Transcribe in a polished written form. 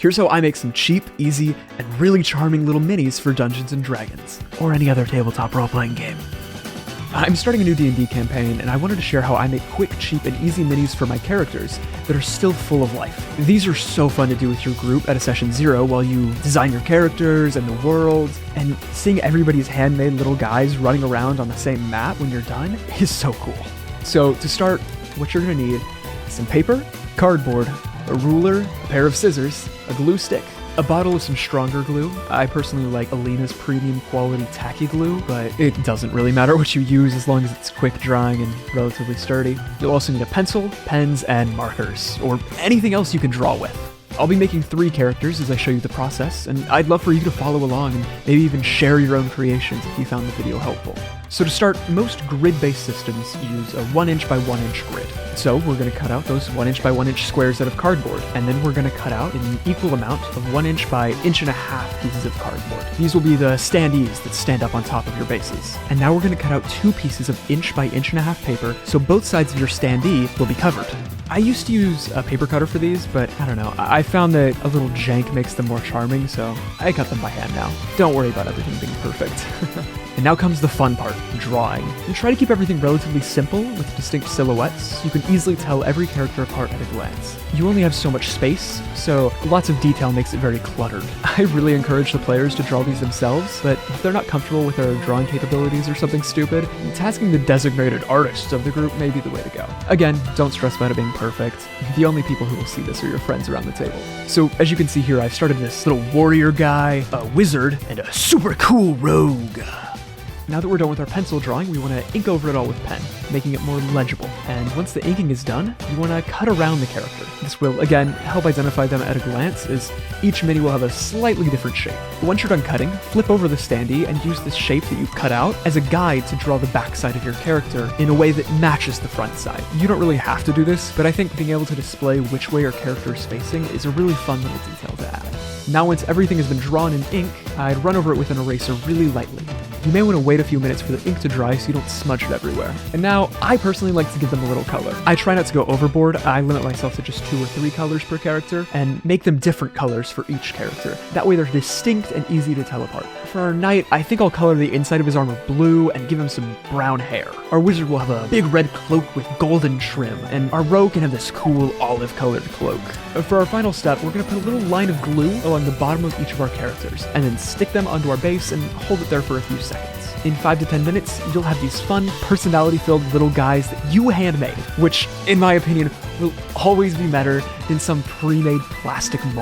Here's how I make some cheap, easy, and really charming little minis for Dungeons & Dragons, or any other tabletop role-playing game. I'm starting a new D&D campaign, and I wanted to share how I make quick, cheap, and easy minis for my characters that are still full of life. These are so fun to do with your group at a session 0 while you design your characters and the world, and seeing everybody's handmade little guys running around on the same map when you're done is so cool. So to start, what you're gonna need is some paper, cardboard, a ruler, a pair of scissors, a glue stick, a bottle of some stronger glue. I personally like Aleena's premium quality tacky glue, but it doesn't really matter what you use as long as it's quick drying and relatively sturdy. You'll also need a pencil, pens, and markers, or anything else you can draw with. I'll be making 3 characters as I show you the process, and I'd love for you to follow along and maybe even share your own creations if you found the video helpful. So to start, most grid-based systems use a 1" by 1" grid. So we're going to cut out those 1" by 1" squares out of cardboard, and then we're going to cut out an equal amount of 1" by 1.5" pieces of cardboard. These will be the standees that stand up on top of your bases. And now we're going to cut out 2 pieces of 1" by 1.5" paper, so both sides of your standee will be covered. I used to use a paper cutter for these, but I don't know, I found that a little jank makes them more charming, so I cut them by hand now. Don't worry about everything being perfect. And now comes the fun part, drawing. And try to keep everything relatively simple with distinct silhouettes. You can easily tell every character apart at a glance. You only have so much space, so lots of detail makes it very cluttered. I really encourage the players to draw these themselves, but if they're not comfortable with their drawing capabilities or something stupid, tasking the designated artists of the group may be the way to go. Again, don't stress about it being perfect. The only people who will see this are your friends around the table. So as you can see here, I've started this little warrior guy, a wizard, and a super cool rogue. Now that we're done with our pencil drawing, we want to ink over it all with pen, making it more legible. And once the inking is done, you want to cut around the character. This will, again, help identify them at a glance, as each mini will have a slightly different shape. Once you're done cutting, flip over the standee and use this shape that you've cut out as a guide to draw the backside of your character in a way that matches the front side. You don't really have to do this, but I think being able to display which way your character is facing is a really fun little detail to add. Now once everything has been drawn in ink, I'd run over it with an eraser really lightly. You may want to wait a few minutes for the ink to dry so you don't smudge it everywhere. And now, I personally like to give them a little color. I try not to go overboard, I limit myself to just 2 or 3 colors per character, and make them different colors for each character. That way they're distinct and easy to tell apart. For our knight, I think I'll color the inside of his armor blue and give him some brown hair. Our wizard will have a big red cloak with golden trim, and our rogue can have this cool olive-colored cloak. For our final step, we're going to put a little line of glue along the bottom of each of our characters, and then stick them onto our base and hold it there for a few seconds. In 5 to 10 minutes, you'll have these fun, personality-filled little guys that you handmade, which, in my opinion, will always be better than some pre-made plastic mold.